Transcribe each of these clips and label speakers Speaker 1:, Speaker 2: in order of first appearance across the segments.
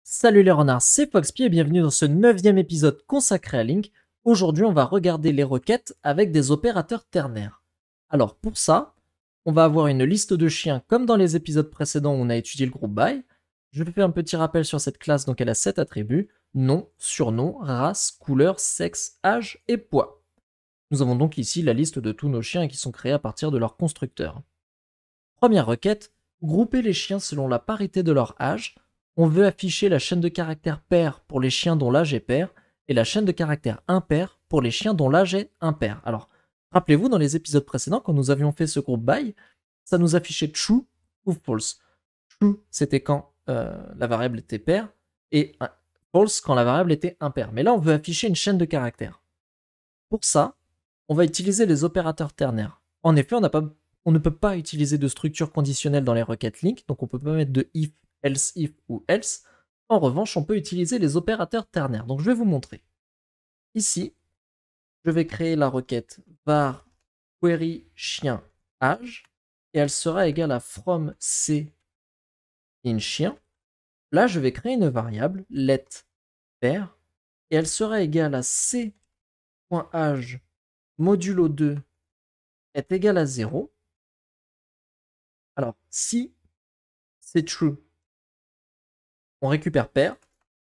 Speaker 1: Salut les renards, c'est Foxpy et bienvenue dans ce 9e épisode consacré à Link. Aujourd'hui, on va regarder les requêtes avec des opérateurs ternaires. Alors pour ça, on va avoir une liste de chiens comme dans les épisodes précédents où on a étudié le groupe by. Je fais un petit rappel sur cette classe, donc elle a 7 attributs: nom, surnom, race, couleur, sexe, âge et poids. Nous avons donc ici la liste de tous nos chiens qui sont créés à partir de leur constructeur. Première requête, grouper les chiens selon la parité de leur âge. On veut afficher la chaîne de caractères pair pour les chiens dont l'âge est pair et la chaîne de caractères impair pour les chiens dont l'âge est impair. Alors, rappelez-vous, dans les épisodes précédents, quand nous avions fait ce groupe by, ça nous affichait true ou false. True, c'était quand la variable était pair, et false quand la variable était impair. Mais là, on veut afficher une chaîne de caractères. Pour ça, on va utiliser les opérateurs ternaires. En effet, on ne peut pas utiliser de structure conditionnelle dans les requêtes link, donc on ne peut pas mettre de if, else if ou else. En revanche, on peut utiliser les opérateurs ternaires. Donc je vais vous montrer. Ici, je vais créer la requête var query chien âge et elle sera égale à from c in chien. Là, je vais créer une variable let pair et elle sera égale à c.âge modulo 2 est égal à 0. Alors, si c'est true, on récupère pair.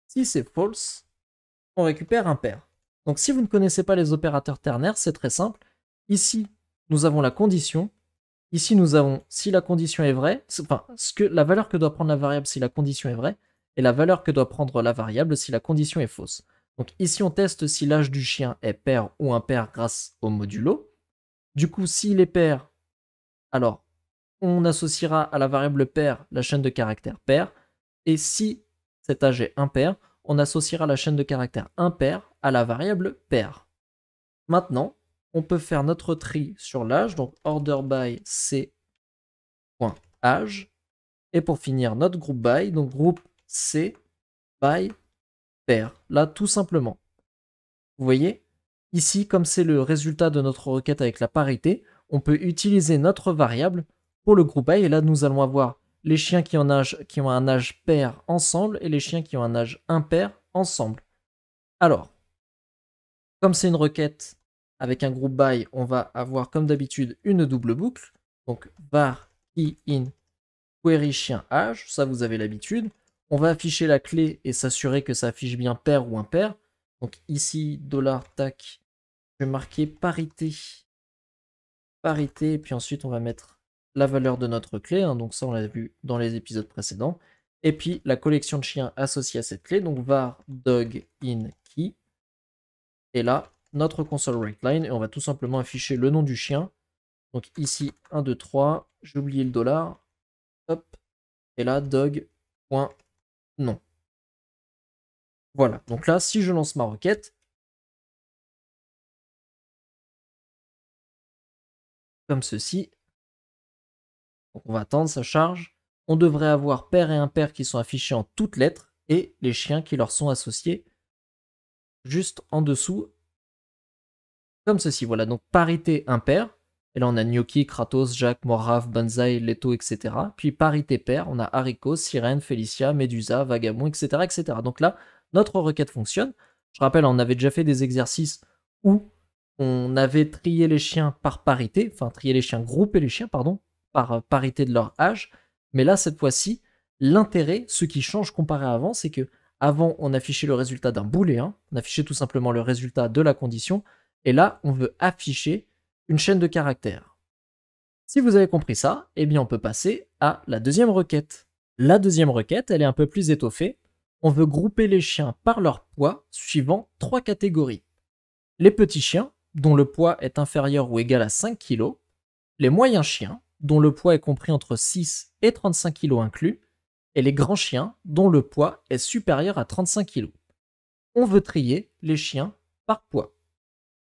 Speaker 1: Si c'est false, on récupère impair. Donc si vous ne connaissez pas les opérateurs ternaires, c'est très simple. Ici, nous avons la condition. Ici, nous avons si la condition est vraie, enfin, la valeur que doit prendre la variable si la condition est vraie, et la valeur que doit prendre la variable si la condition est fausse. Donc ici, on teste si l'âge du chien est pair ou impair grâce au modulo. Du coup, s'il est pair, alors on associera à la variable pair la chaîne de caractères pair. Et si cet âge est impair, on associera la chaîne de caractères impair à la variable pair. Maintenant, on peut faire notre tri sur l'âge, donc order by c.âge. Et pour finir, notre groupe by, donc groupe c by pair. Là, tout simplement. Vous voyez, ici, comme c'est le résultat de notre requête avec la parité, on peut utiliser notre variable pour le groupe by. Et là, nous allons avoir les chiens qui ont un âge pair ensemble et les chiens qui ont un âge impair ensemble. Alors, comme c'est une requête avec un groupe by, on va avoir comme d'habitude une double boucle. Donc var key in query chien âge, ça vous avez l'habitude. On va afficher la clé et s'assurer que ça affiche bien pair ou impair. Donc ici, $tac, je vais marquer parité. Parité, et puis ensuite on va mettre la valeur de notre clé, hein, donc ça on l'a vu dans les épisodes précédents, et puis la collection de chiens associée à cette clé, donc var dog in key, et là notre console writeline, et on va tout simplement afficher le nom du chien, donc ici 1, 2, 3, j'ai oublié le $, hop, et là dog.nom. Voilà, donc là si je lance ma requête, comme ceci, donc on va attendre, ça charge. On devrait avoir pair et impair qui sont affichés en toutes lettres et les chiens qui leur sont associés juste en dessous, comme ceci. Voilà, donc parité impair. Et là, on a Gnocchi, Kratos, Jacques, Morave, Banzai, Leto, etc. Puis parité pair, on a Haricot, Sirène, Felicia, Medusa, Vagabond, etc., etc. Donc là, notre requête fonctionne. Je rappelle, on avait déjà fait des exercices où on avait trié les chiens par parité, enfin trié les chiens, groupé les chiens, pardon, par parité de leur âge. Mais là, cette fois-ci, l'intérêt, ce qui change comparé à avant, c'est que avant, on affichait le résultat d'un booléen, on affichait tout simplement le résultat de la condition, et là, on veut afficher une chaîne de caractères. Si vous avez compris ça, eh bien on peut passer à la deuxième requête. La deuxième requête, elle est un peu plus étoffée. On veut grouper les chiens par leur poids suivant 3 catégories. Les petits chiens, dont le poids est inférieur ou égal à 5 kg, les moyens chiens, dont le poids est compris entre 6 et 35 kg inclus, et les grands chiens, dont le poids est supérieur à 35 kg. On veut trier les chiens par poids.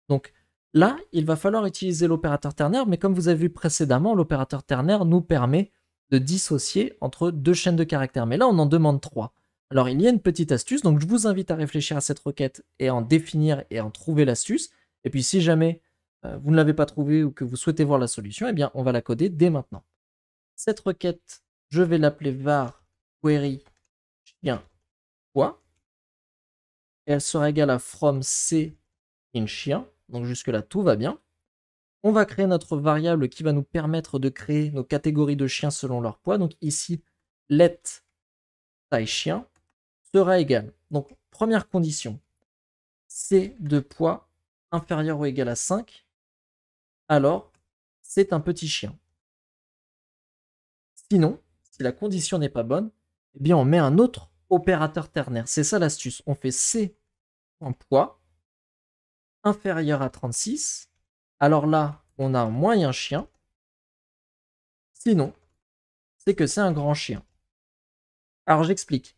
Speaker 1: Donc là, il va falloir utiliser l'opérateur ternaire, mais comme vous avez vu précédemment, l'opérateur ternaire nous permet de dissocier entre 2 chaînes de caractères. Mais là, on en demande 3. Alors il y a une petite astuce, donc je vous invite à réfléchir à cette requête et à en définir et à en trouver l'astuce. Et puis si jamais vous ne l'avez pas trouvée ou que vous souhaitez voir la solution, eh bien on va la coder dès maintenant. Cette requête, je vais l'appeler var query chien poids. Et elle sera égale à from c in chien. Donc jusque-là, tout va bien. On va créer notre variable qui va nous permettre de créer nos catégories de chiens selon leur poids. Donc ici, let taille chien sera égal. Donc première condition, c de poids inférieur ou égal à 5, alors c'est un petit chien. Sinon, si la condition n'est pas bonne, eh bien on met un autre opérateur ternaire. C'est ça l'astuce. On fait c.poids inférieur à 36. Alors là, on a un moyen chien. Sinon, c'est que c'est un grand chien. Alors j'explique.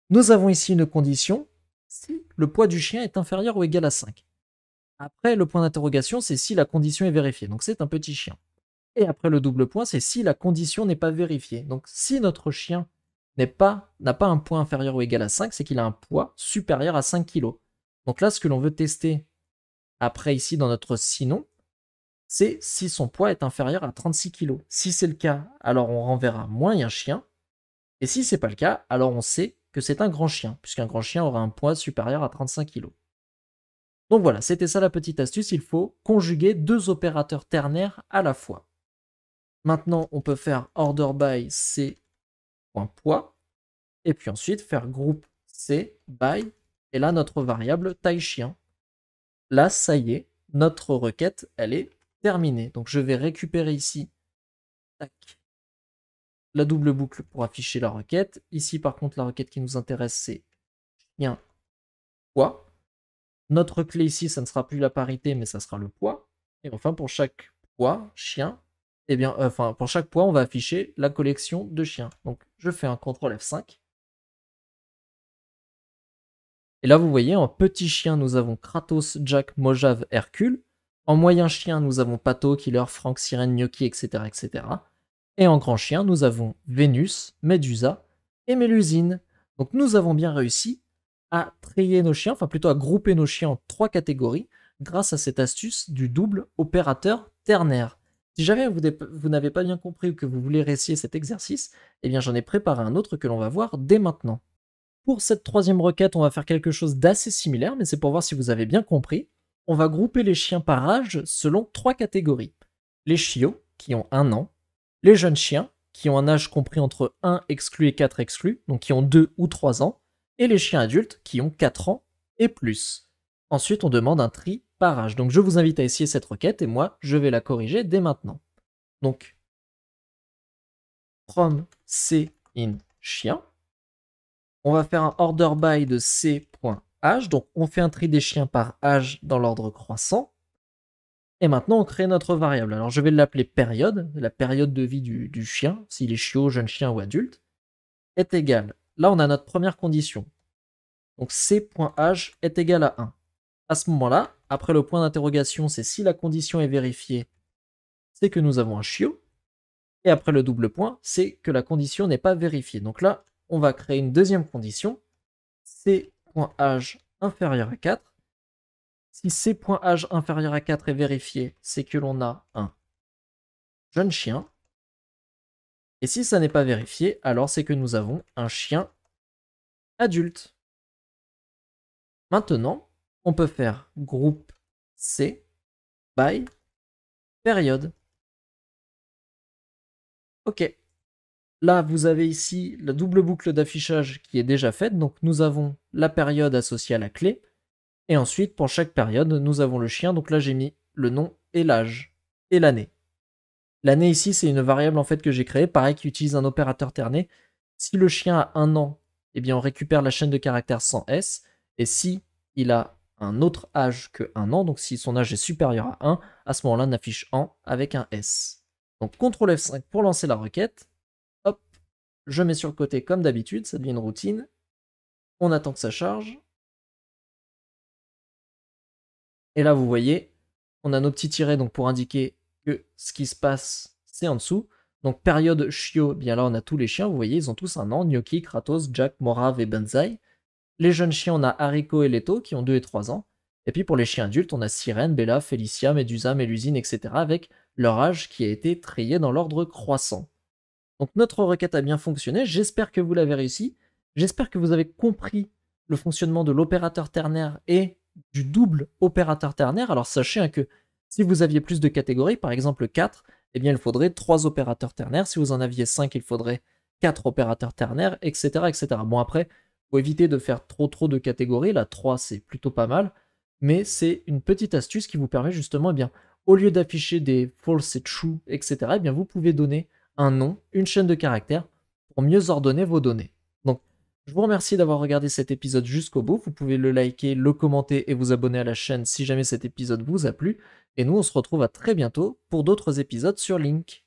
Speaker 1: Nous avons ici une condition si le poids du chien est inférieur ou égal à 5. Après, le point d'interrogation, c'est si la condition est vérifiée. Donc c'est un petit chien. Et après le double point, c'est si la condition n'est pas vérifiée. Donc si notre chien n'a pas un poids inférieur ou égal à 5, c'est qu'il a un poids supérieur à 5 kg. Donc là, ce que l'on veut tester après ici dans notre sinon, c'est si son poids est inférieur à 36 kg. Si c'est le cas, alors on renverra moyen chien. Et si c'est pas le cas, alors on sait que c'est un grand chien, puisqu'un grand chien aura un poids supérieur à 35 kg. Donc voilà, c'était ça la petite astuce, il faut conjuguer deux opérateurs ternaires à la fois. Maintenant, on peut faire order by c.poids, et puis ensuite faire groupe c by, et là notre variable taille chien. Là, ça y est, notre requête, elle est terminée. Donc je vais récupérer ici, tac, la double boucle pour afficher la requête. Ici, par contre, la requête qui nous intéresse, c'est chien poids. Notre clé ici, ça ne sera plus la parité, mais ça sera le poids. Et enfin, pour chaque poids, chien, eh bien, pour chaque poids, on va afficher la collection de chiens. Donc, je fais un CTRL F5. Et là, vous voyez, en petit chien, nous avons Kratos, Jack, Mojave, Hercule. En moyen chien, nous avons Pato, Killer, Frank, Sirène, Gnocchi, etc., etc. Et en grand chien, nous avons Vénus, Médusa et Mélusine. Donc, nous avons bien réussi à trier nos chiens, enfin plutôt à grouper nos chiens en 3 catégories grâce à cette astuce du double opérateur ternaire. Si jamais vous n'avez pas bien compris ou que vous voulez réessayer cet exercice, eh bien j'en ai préparé un autre que l'on va voir dès maintenant. Pour cette troisième requête, on va faire quelque chose d'assez similaire, mais c'est pour voir si vous avez bien compris. On va grouper les chiens par âge selon 3 catégories. Les chiots, qui ont 1 an, les jeunes chiens, qui ont un âge compris entre 1 exclu et 4 exclus, donc qui ont 2 ou 3 ans, et les chiens adultes qui ont 4 ans et plus. Ensuite, on demande un tri par âge. Donc je vous invite à essayer cette requête et moi, je vais la corriger dès maintenant. Donc, from c in chien, on va faire un order by de c.âge. Donc on fait un tri des chiens par âge dans l'ordre croissant. Et maintenant, on crée notre variable. Alors je vais l'appeler période, la période de vie du chien, s'il est chiot, jeune chien ou adulte, est égale. Là, on a notre première condition. Donc c.âge est égal à 1. À ce moment-là, après le point d'interrogation, c'est si la condition est vérifiée, c'est que nous avons un chiot. Et après le double point, c'est que la condition n'est pas vérifiée. Donc là, on va créer une deuxième condition, c.âge inférieur à 4. Si c.âge inférieur à 4 est vérifié, c'est que l'on a un jeune chien. Et si ça n'est pas vérifié, alors c'est que nous avons un chien adulte. Maintenant, on peut faire groupe C by période. Ok. Là, vous avez ici la double boucle d'affichage qui est déjà faite. Donc, nous avons la période associée à la clé. Et ensuite, pour chaque période, nous avons le chien. Donc là, j'ai mis le nom et l'âge et l'année. L'année ici, c'est une variable en fait que j'ai créée, pareil, qui utilise un opérateur terné. Si le chien a 1 an, eh bien, on récupère la chaîne de caractères sans S. Et si il a un autre âge que 1 an, donc si son âge est supérieur à 1, à ce moment-là, on affiche en avec un S. Donc, CTRL F5 pour lancer la requête. Hop, je mets sur le côté comme d'habitude, ça devient une routine. On attend que ça charge. Et là, vous voyez, on a nos petits tirets donc pour indiquer que ce qui se passe, c'est en dessous. Donc, période chiot, bien là, on a tous les chiens. Vous voyez, ils ont tous 1 an. Gnocchi, Kratos, Jack, Morave et Banzai. Les jeunes chiens, on a Haricot et Leto qui ont 2 et 3 ans. Et puis pour les chiens adultes, on a Sirène, Bella, Félicia, Médusa, Mélusine, etc. avec leur âge qui a été trié dans l'ordre croissant. Donc notre requête a bien fonctionné, j'espère que vous l'avez réussi. J'espère que vous avez compris le fonctionnement de l'opérateur ternaire et du double opérateur ternaire. Alors sachez hein, que si vous aviez plus de catégories, par exemple 4, eh bien il faudrait 3 opérateurs ternaires. Si vous en aviez 5, il faudrait 4 opérateurs ternaires, etc. etc. Bon après, faut éviter de faire trop de catégories. La 3 c'est plutôt pas mal, mais c'est une petite astuce qui vous permet justement, eh bien, au lieu d'afficher des false et true, etc., eh bien, vous pouvez donner un nom, une chaîne de caractères pour mieux ordonner vos données. Donc, je vous remercie d'avoir regardé cet épisode jusqu'au bout. Vous pouvez le liker, le commenter et vous abonner à la chaîne si jamais cet épisode vous a plu. Et nous, on se retrouve à très bientôt pour d'autres épisodes sur Link.